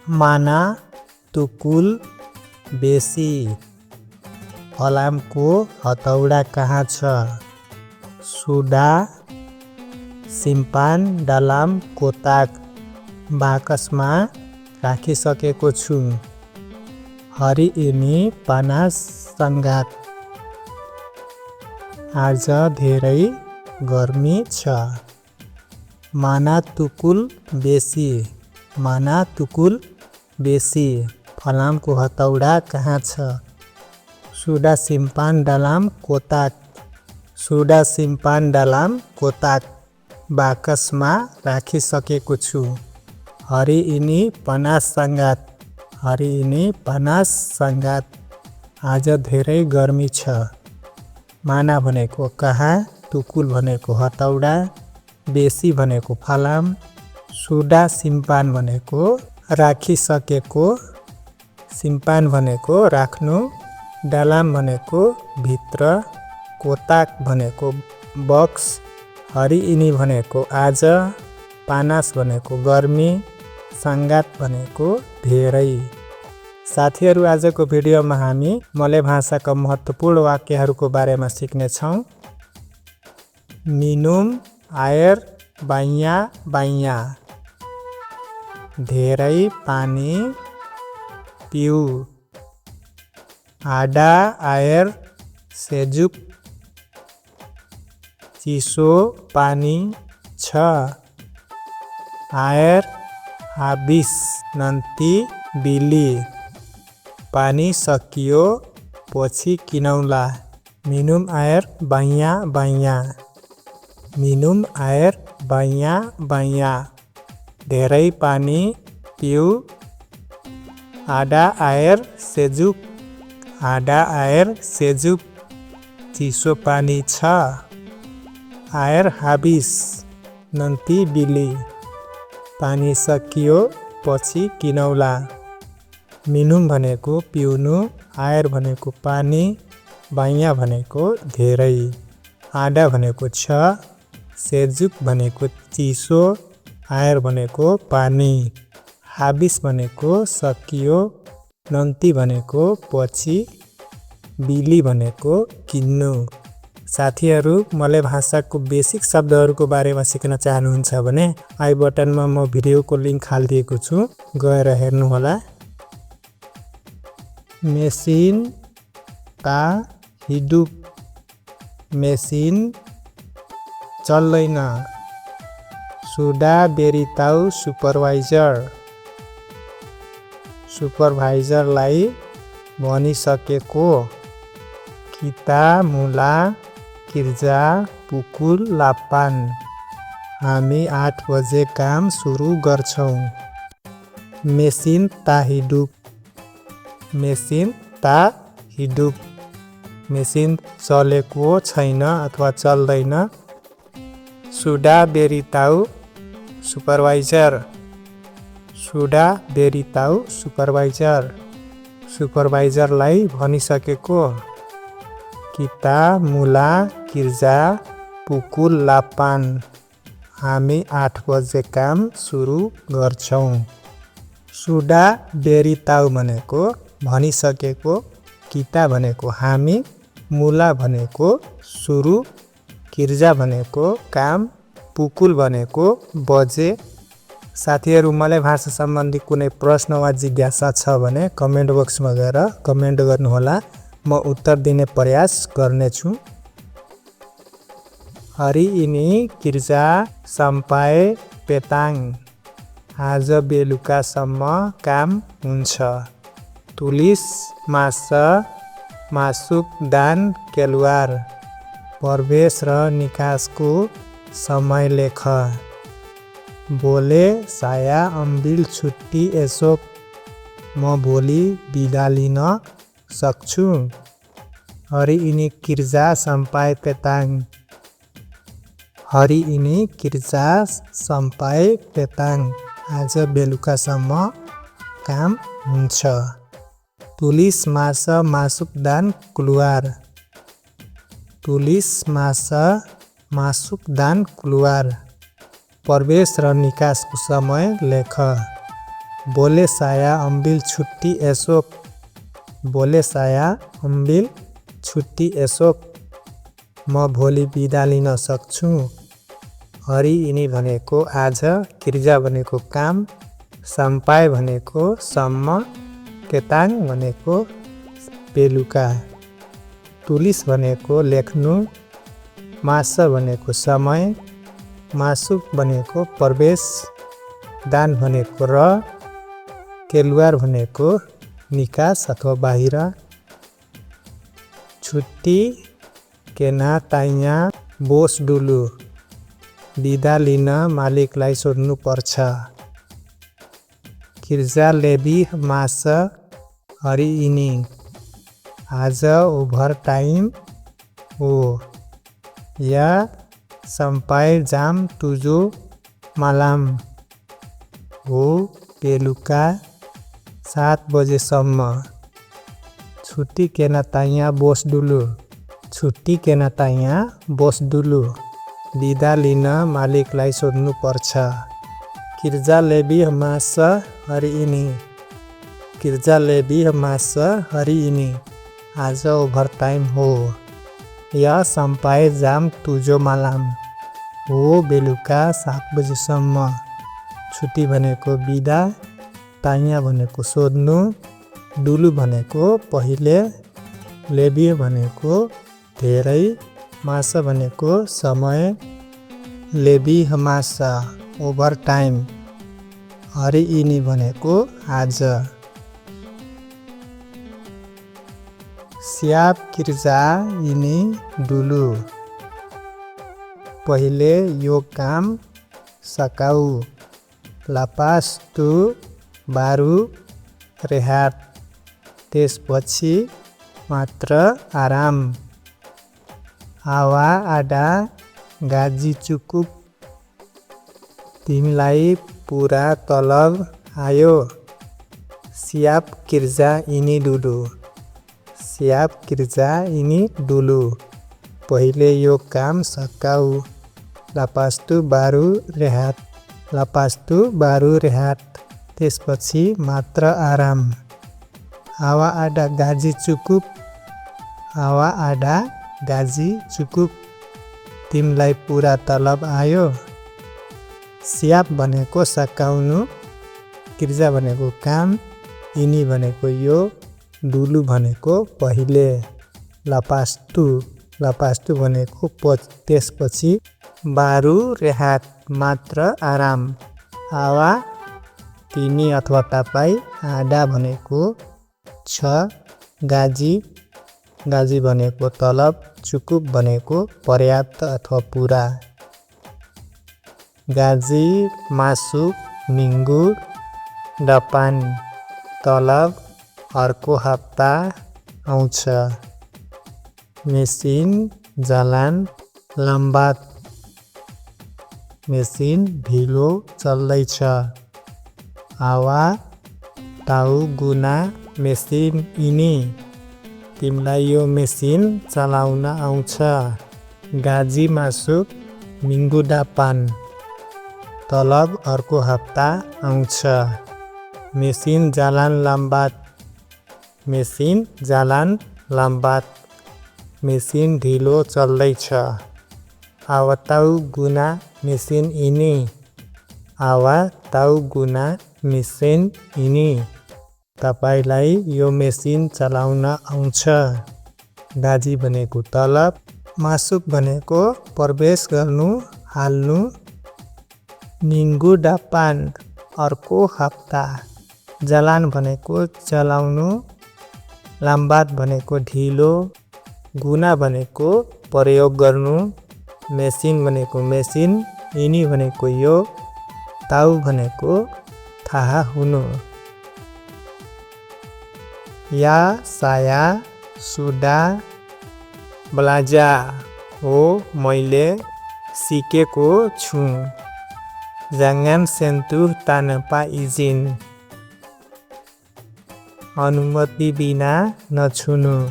माना तुकुल बेसी फलामको हतौडा कहाँ छ? सुडा सिम्पान डालाम कोताक बाकसमा राखिसकेको छु। हरि इनी पानास संगात आज धेरै गर्मी छ। माना तुकुल बेसी फलामको हतौडा कहाँ छ? सुडा सिम्पान डालाम कोताक बाकसमा राखिसकेको छु। हरि इनी पानास संगात आज धेरै गर्मी छ। माना भनेको कहाँ, तुकुल भनेको हतौडा, बेसी भनेको फलाम, सुडा सिम्पान भनेको राखिसकेको, सिम्पान भनेको राख्नु, डालाम भनेको भित्र, कोताक भनेको बक्स, हरि इनी भनेको आज, पानास भनेको गर्मी, संगात भनेको धेरै। साथीहरू, आजको भिडियोमा हामी मलय भाषाका महत्त्वपूर्ण वाक्यहरूको बारेमा सिक्ने छौँ। मिनुम आयर बाइया धेरै पानी पिउ। आडा आयर सेजुक चिसो पानी छ। आयर हाबिस नन्ती बिली पानी सकियो पछि किनौला। मिनुम आयर बाइया धेरै पानी पिउ। आडा आयर सेजुक चिसो पानी छ। आयर हाबिस नन्ती बिली पानी सकियो पछि किनौला। मिनुम भनेको पिउनु, आयर भनेको पानी, बाइया भनेको धेरै। आडा भनेको छ, सेजुक भनेको चिसो, आयर भनेको पानी, हाबिस भनेको सकियो, नन्ती भनेको पछि, बिली भनेको किन्नु। साथीहरू, मलय भाषाको बेसिक शब्दहरूको बारेमा सिक्न चाहनुहुन्छ भने आई बटनमा म भिडियोको लिङ्क हालिदिएको छु, गएर हेर्नुहोला। मेसिन का हिडुप मेसिन चल्दैन। सुडा बेरिताउ सुपरभाइजरलाई भनिसकेको। किता मुला किर्जा पुकुल लापान हामी 8 बजे काम सुरु गर्छौँ। मेसिन ता हिडुप मेसिन चलेको छैन अथवा चल्दैन। सुडा बेरिताउ सुपरभाइजरलाई भनिसकेको। किता मुला किर्जा पुकुल लापान हामी 8 बजे काम सुरु गर्छौँ। सुडा बेरिताउ भनेको भनिसकेको, किता भनेको हामी, मुला भनेको सुरु, किर्जा भनेको काम, पुकुल भनेको बजे। साथीहरू, मलय भाषा सम्बन्धी कुनै प्रश्न वा जिज्ञासा छ भने कमेन्ट बक्समा गएर कमेन्ट गर्नुहोला, म उत्तर दिने प्रयास गर्नेछु। हरि इनी किर्जा सम्पाए पेताङ आज बेलुकासम्म काम हुन्छ। तुलिस मासुक दान केलुवार प्रवेश र निकासको समय लेख। बोले साया अम्बिल छुट्टी एसोक म भोलि बिदा लिन सक्छु। हरि इनी किर्जा सम्पाए पेताङ आज बेलुकासम्म काम हुन्छ। तुलिस मासुक दान कुलुवार प्रवेश र निकासको समय लेख। बोले saya ambil cuti esok. बोले saya ambil cuti esok. म भोलि बिदा लिन सक्छु. हरि ini भनेको आज, किर्जा भनेको काम, sampai भनेको सम्म, ketang भनेको बेलुका, तुलिस भनेको लेख्नु, masa भनेको समय, masuk भनेको प्रवेश, dan भनेको र, keluar भनेको निकास अथवा बाहिर. छुट्टी kena tanya bos dulu. बिदा लिन मालिकलाई सोध्नु पर्छ. Kerja lebih masa hari ini. आज overtime हो. या sampai jam 7 malam हो बेलुका 7 बजेसम्म. छुट्टी kena tanya bos dulu. छुट्टी kena tanya bos dulu. बिदा लिन मालिकलाई सोध्नु पर्छ. Kerja lebih masa hari ini. Kerja lebih masa hari ini. आज overtime हो. या sampai jam 7 malam हो बेलुका 7 बजेसम्म. छुट्टी भनेको बिदा, tanya भनेको सोध्नु, dulu भनेको पहिले, lebih भनेको धेरै, masa भनेको समय, lebih masa overtime, hari ini भनेको आज. Siap kerja ini dulu. पहिले यो काम सकाऊ. Lepas tu baru rehat. त्यसपछि मात्र आराम. Hawa ada gaji cukup. तिमीलाई पुरा तलब आयो. Siap kerja ini dulu. Siap kerja ini dulu. पहिले यो काम सकाऊ. Lepas tu baru rehat. Lepas tu baru rehat. त्यसपछि मात्र आराम. Hawa ada gaji cukup. Hawa ada gaji cukup. तिमीलाई पुरा तलब आयो. Siap भनेको सकाउनु, kerja भनेको काम, ini भनेको यो, dulu भनेको पहिले, lepas tu भनेको त्यसपछि, baru rehat मात्र आराम. Hawa तिमी अथवा तपाईं, ada भनेको छ, गाजी भनेको तलब, cukup भनेको पर्याप्त अथवा पुरा. Gaji masuk minggu depan. तलब अर्को हप्ता आउँछ. Mesin jalan lambat. Mesin ढिलो चल्दैछ. Hawa tahu guna mesin ini. तिमीलाई यो mesin चलाउन आउँछ. Gaji masuk minggu depan. तलब अर्को हप्ता आउँछ. Mesin jalan lambat. Mesin jalan lambat. Mesin ढिलो चल्दैछ. Hawa tahu guna mesin ini. Hawa tahu guna mesin ini. तपाईलाई यो मेसिन चलाउन आउँछ. गाजी भनेको तलब, मासुक भनेको प्रवेश गर्नु, हाल्नु, minggu depan अर्को हप्ता, jalan भनेको चलाउनु, lambat भनेको ढिलो, गुना भनेको प्रयोग गर्नु, मेसिन भनेको मेसिन, ini भनेको यो, tahu भनेको थाहा हुनु. Ya saya sudah belajar. हो मैले सिकेको छु. Jangan sentuh tanpa izin. अनुमति बिना नछुनु.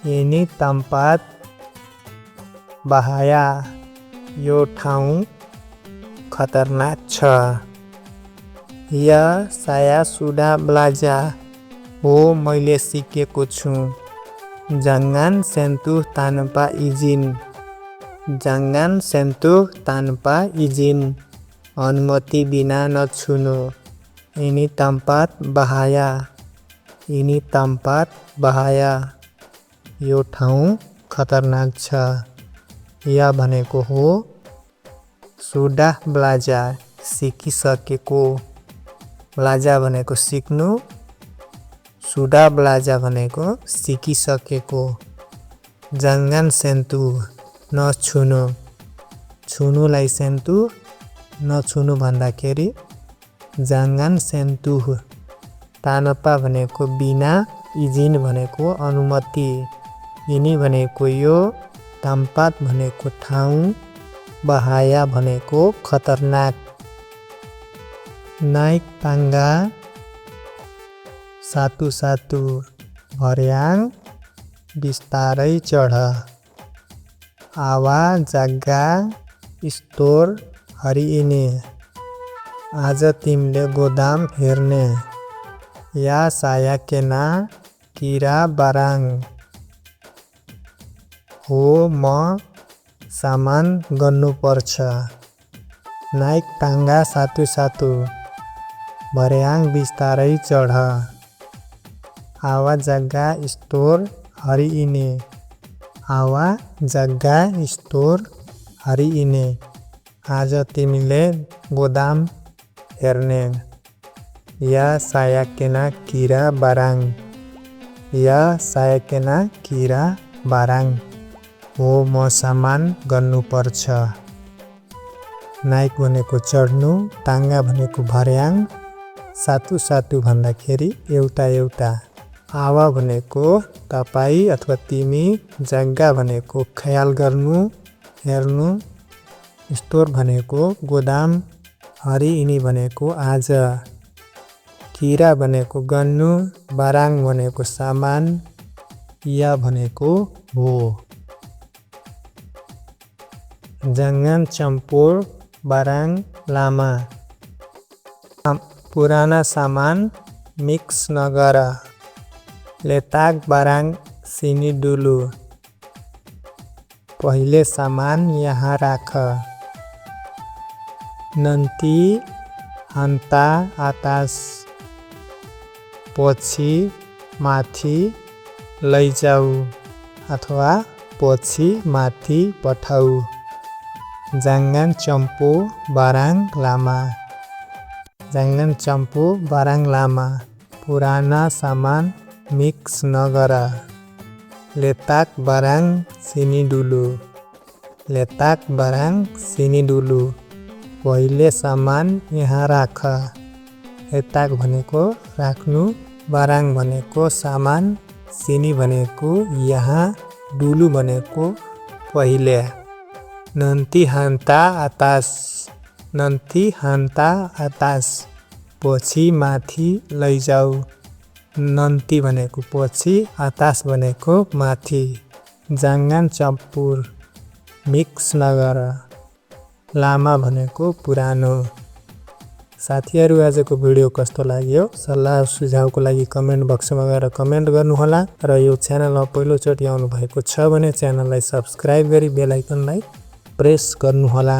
Ini tempat bahaya. यो ठाउँ खतरनाक छ. या saya sudah belajar. हो मैले सिकेको छु. Jangan sentuh tanpa izin. Jangan sentuh tanpa izin. अनुमति बिना नछुनु. Ini tempat bahaya. Ini tempat bahaya. यो ठाउँ खतरनाक छ. या भनेको हो sudah belajar सिकिसकेको. belajar भनेको सिक्नु. sudah belajar भनेको सिकिसकेको. jangan sentuh नछुनु. छुनुलाई sentuh नछुनु भन्दाखेरि jangan sentuh. tanpa भनेको बिना. izin भनेको अनुमति. ini भनेको यो. tempat भनेको ठाउँ. bahaya भनेको खतरनाक. naik tangga satu-satu. भर्याङ बिस्तारै चढ. आवा जग्गा स्टोर hari ini. आज तिमीले गोदाम हेर्ने. या saya kena kira barang. हो म सामान गर्नु पर्छ. naik tangga satu-satu. भर्याङ बिस्तारै चढ. आवा जग्गा स्टोर hari ini. आवा जग्गा स्टोर hari ini. आज तिमीले गोदाम हेर्ने. या saya kena kira barang. या saya kena kira barang. हो म सामान गर्नु पर्छ. नाइक भनेको चढ्नु. टाङ्गा भनेको भर्याङ. सातु भन्दाखेरि एउटा एउटा. आवा भनेको तपाईँ अथवा तिमी. जग्गा भनेको ख्याल गर्नु हेर्नु. स्टोर भनेको गोदाम. hari ini भनेको आज. किरा भनेको गर्नु. बाराङ भनेको सामान. या भनेको हो. jangan campur barang lama. पुराना सामान मिक्स नगर. letak barang sini dulu. पहिले सामान यहाँ राख. nanti hantar atas. पछि माथि लैजाऊ अथवा पछि माथि पठाऊ. jangan campur barang lama. jangan campur barang lama. पुराना सामान मिक्स नगर. letak barang sini dulu. letak barang sini dulu. पहिले सामान यहाँ राख. letak भनेको राख्नु. barang भनेको सामान. sini भनेको यहाँ. dulu भनेको पहिले. nanti hantar atas. nanti hantar atas. पछि माथि लैजाऊ. nanti भनेको पछि. atas भनेको माथि. jangan campur मिक्स नगर. लामा भनेको पुरानो. साथीहरू आजको भिडियो कस्तो लाग्यो? सल्लाह सुझावको लागि कमेन्ट बक्समा गएर कमेन्ट गर्नुहोला र यो च्यानलमा पहिलोचोटि आउनु भएको छ भने च्यानललाई सब्स्क्राइब गरी बेल आइकनलाई प्रेस गर्नुहोला.